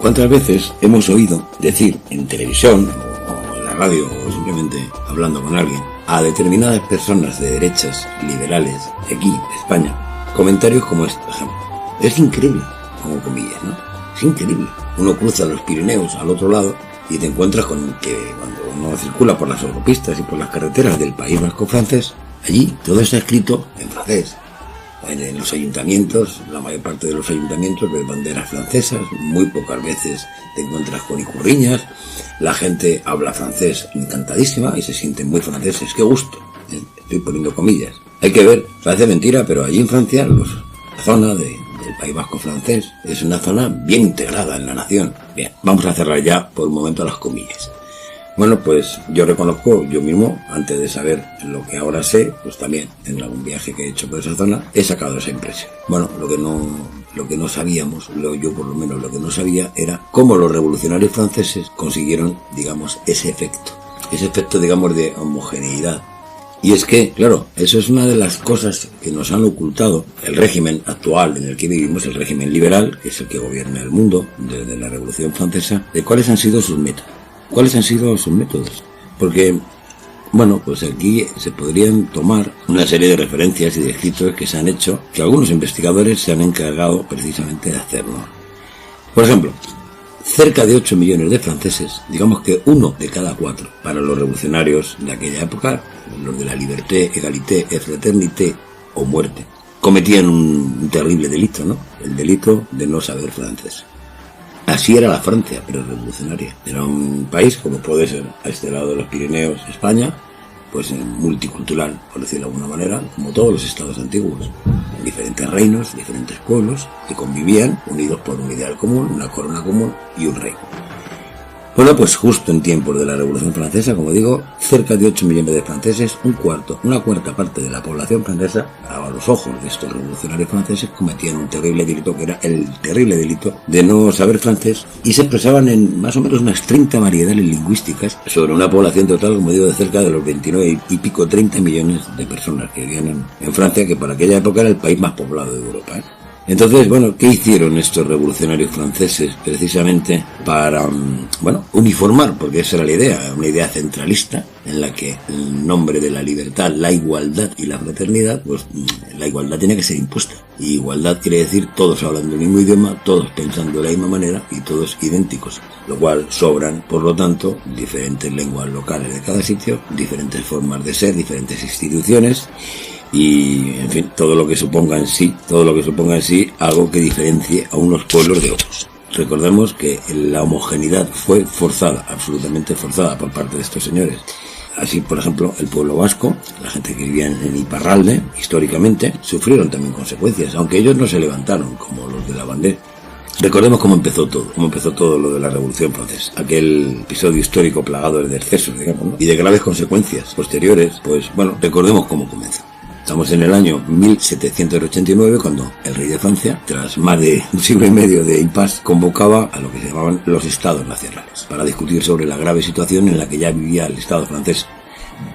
¿Cuántas veces hemos oído decir en televisión o en la radio o simplemente hablando con alguien a determinadas personas de derechas liberales de aquí, de España, comentarios como este, por ejemplo? Es increíble, como comillas, ¿no? Es increíble. Uno cruza los Pirineos al otro lado y te encuentras con que cuando uno circula por las autopistas y por las carreteras del País Vasco francés, allí todo está escrito en francés. En los ayuntamientos, la mayor parte de los ayuntamientos ves banderas francesas, muy pocas veces te encuentras con ikurriñas, la gente habla francés encantadísima y se sienten muy franceses, qué gusto, estoy poniendo comillas. Hay que ver, parece mentira, pero allí en Francia, la zona del País Vasco francés es una zona bien integrada en la nación. Bien, vamos a cerrar ya por un momento las comillas. Bueno, pues yo reconozco, yo mismo, antes de saber lo que ahora sé, pues también en algún viaje que he hecho por esa zona, he sacado esa impresión. Bueno, lo que no sabíamos, yo por lo menos lo que no sabía, era cómo los revolucionarios franceses consiguieron, digamos, ese efecto, digamos, de homogeneidad. Y es que, claro, eso es una de las cosas que nos han ocultado el régimen actual en el que vivimos, el régimen liberal, que es el que gobierna el mundo desde la Revolución Francesa, de cuáles han sido sus métodos. ¿Cuáles han sido sus métodos? Porque, bueno, pues aquí se podrían tomar una serie de referencias y de escritos que se han hecho, que algunos investigadores se han encargado precisamente de hacerlo. Por ejemplo, cerca de 8 millones de franceses, digamos que 1 de cada 4, para los revolucionarios de aquella época, los de la liberté, égalité et fraternité o muerte, cometían un terrible delito, ¿no? El delito de no saber francés. Así era la Francia, pero revolucionaria. Era un país, como puede ser a este lado de los Pirineos, España, pues multicultural, por decirlo de alguna manera, como todos los estados antiguos. Diferentes reinos, diferentes pueblos, que convivían unidos por un ideal común, una corona común y un rey. Bueno, pues justo en tiempos de la Revolución Francesa, como digo, cerca de 8 millones de franceses, una cuarta parte de la población francesa, a los ojos de estos revolucionarios franceses, cometían un terrible delito, que era el terrible delito de no saber francés, y se expresaban en más o menos unas 30 variedades lingüísticas sobre una población total, como digo, de cerca de los 29 y pico, 30 millones de personas que vivían en Francia, que para aquella época era el país más poblado de Europa, ¿eh? Entonces, bueno, ¿qué hicieron estos revolucionarios franceses precisamente para, uniformar? Porque esa era la idea, una idea centralista en la que el nombre de la libertad, la igualdad y la fraternidad, pues la igualdad tiene que ser impuesta. Y igualdad quiere decir todos hablando el mismo idioma, todos pensando de la misma manera y todos idénticos, lo cual sobran, por lo tanto, diferentes lenguas locales de cada sitio, diferentes formas de ser, diferentes instituciones. Y, en fin, todo lo que suponga en sí algo que diferencie a unos pueblos de otros. Recordemos que la homogeneidad fue forzada, absolutamente forzada por parte de estos señores. Así, por ejemplo, el pueblo vasco, la gente que vivía en Iparralde, históricamente, sufrieron también consecuencias, aunque ellos no se levantaron como los de la Vendée. Recordemos cómo empezó todo lo de la Revolución Francesa. Aquel episodio histórico plagado de excesos, digamos, ¿no? Y de graves consecuencias posteriores, pues, bueno, recordemos cómo comenzó. Estamos en el año 1789, cuando el rey de Francia, tras más de un siglo y medio de impasse, convocaba a lo que se llamaban los estados nacionales, para discutir sobre la grave situación en la que ya vivía el estado francés.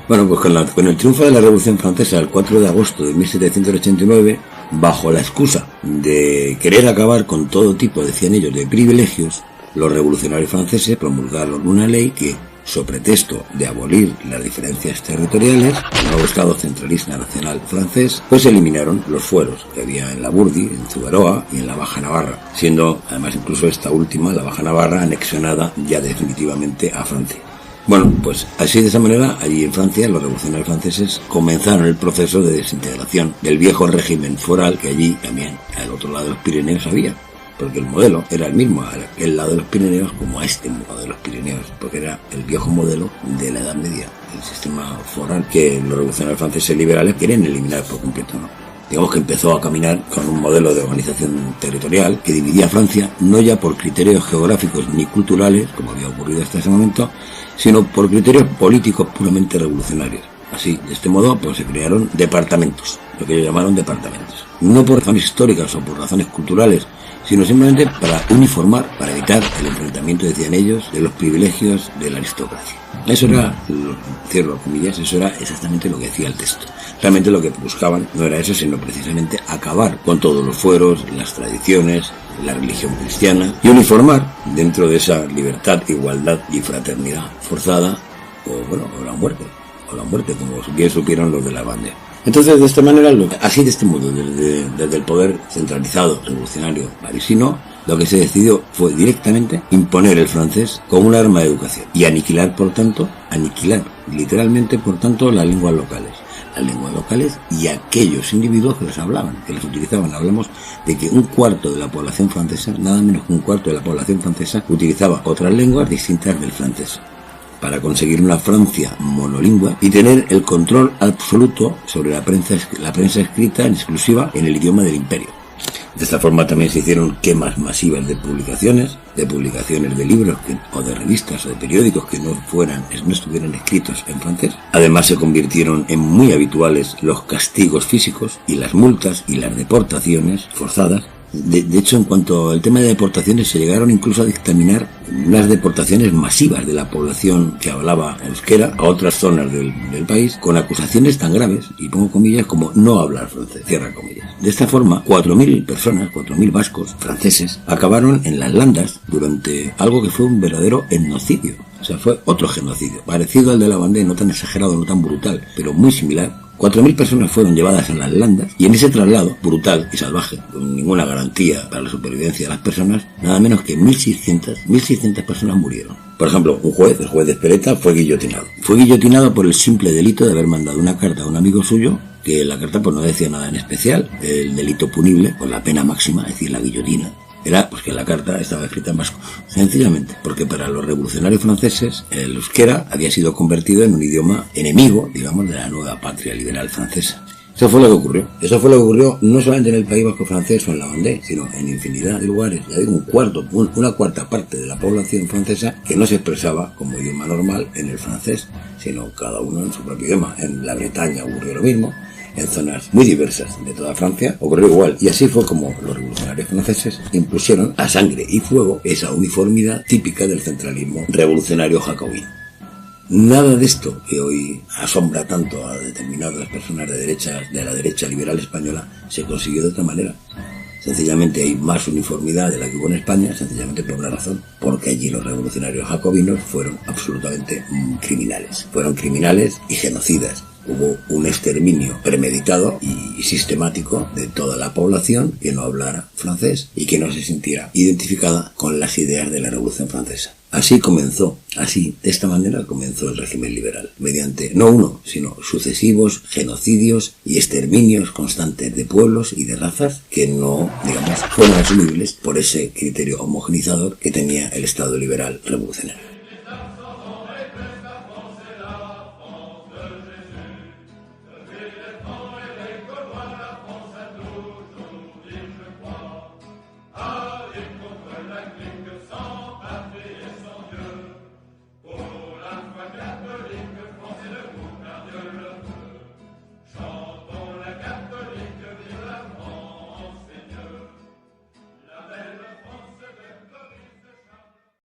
Bueno, pues con el triunfo de la Revolución Francesa el 4 de agosto de 1789, bajo la excusa de querer acabar con todo tipo, decían ellos, de privilegios, los revolucionarios franceses promulgaron una ley que, so pretexto de abolir las diferencias territoriales, el nuevo Estado centralista nacional francés, pues eliminaron los fueros que había en la Burdi, en Zuberoa y en la Baja Navarra, siendo además incluso esta última, la Baja Navarra, anexionada ya definitivamente a Francia. Bueno, pues así, de esa manera, allí en Francia, los revolucionarios franceses comenzaron el proceso de desintegración del viejo régimen foral que allí también, al otro lado de los Pirineos, había. Porque el modelo era el mismo a aquel lado de los Pirineos como a este lado de los Pirineos, porque era el viejo modelo de la Edad Media, el sistema foral que los revolucionarios franceses liberales quieren eliminar por completo, ¿no? Digamos que empezó a caminar con un modelo de organización territorial que dividía Francia no ya por criterios geográficos ni culturales, como había ocurrido hasta ese momento, sino por criterios políticos puramente revolucionarios. Así, de este modo, pues se crearon departamentos, lo que ellos llamaron departamentos. No por razones históricas o por razones culturales, sino simplemente para uniformar, para evitar el enfrentamiento, decían ellos, de los privilegios de la aristocracia. Eso era, cierro comillas, eso era exactamente lo que decía el texto. Realmente lo que buscaban no era eso, sino precisamente acabar con todos los fueros, las tradiciones, la religión cristiana y uniformar dentro de esa libertad, igualdad y fraternidad forzada, o la muerte, como bien supieron los de la bandera. Entonces, de esta manera, así de este modo, desde el poder centralizado revolucionario parisino, lo que se decidió fue directamente imponer el francés como un arma de educación y aniquilar literalmente, por tanto, las lenguas locales y aquellos individuos que las hablaban, que las utilizaban. Hablamos de que un cuarto de la población francesa, nada menos que un cuarto de la población francesa, utilizaba otras lenguas distintas del francés, para conseguir una Francia monolingüe y tener el control absoluto sobre la prensa escrita en exclusiva en el idioma del imperio. De esta forma también se hicieron quemas masivas de publicaciones de libros o de revistas o de periódicos que no estuvieran escritos en francés. Además, se convirtieron en muy habituales los castigos físicos y las multas y las deportaciones forzadas. De hecho, en cuanto al tema de deportaciones, se llegaron incluso a dictaminar unas deportaciones masivas de la población que hablaba euskera a otras zonas del país, con acusaciones tan graves, y pongo comillas, como no hablar francés, cierra comillas. De esta forma, 4.000 personas, 4.000 vascos franceses, acabaron en las landas durante algo que fue un verdadero etnocidio. O sea, fue otro genocidio, parecido al de la Vendée, no tan exagerado, no tan brutal, pero muy similar. 4.000 personas fueron llevadas a las landas y en ese traslado, brutal y salvaje, con ninguna garantía para la supervivencia de las personas, nada menos que 1.600 personas murieron. Por ejemplo, el juez de Espereta, fue guillotinado. Fue guillotinado por el simple delito de haber mandado una carta a un amigo suyo, que la carta no decía nada en especial, el delito punible con la pena máxima, es decir, la guillotina. Era que la carta estaba escrita en vasco, sencillamente porque para los revolucionarios franceses el euskera había sido convertido en un idioma enemigo, digamos, de la nueva patria liberal francesa. Eso fue lo que ocurrió no solamente en el País Vasco francés o en la Vendée, sino en infinidad de lugares. Ya digo, una cuarta parte de la población francesa que no se expresaba como idioma normal en el francés, sino cada uno en su propio idioma. En la Bretaña ocurrió lo mismo. En zonas muy diversas de toda Francia ocurrió igual, y así fue como los revolucionarios franceses impusieron a sangre y fuego esa uniformidad típica del centralismo revolucionario jacobino. Nada de esto que hoy asombra tanto a determinadas personas de la derecha liberal española se consiguió de otra manera. Sencillamente hay más uniformidad de la que hubo en España, sencillamente por una razón, porque allí los revolucionarios jacobinos fueron absolutamente criminales. Fueron criminales y genocidas. Hubo un exterminio premeditado y sistemático de toda la población que no hablara francés y que no se sintiera identificada con las ideas de la Revolución Francesa. De esta manera comenzó el régimen liberal, mediante no uno, sino sucesivos genocidios y exterminios constantes de pueblos y de razas que no, fueron asumibles por ese criterio homogenizador que tenía el Estado liberal revolucionario.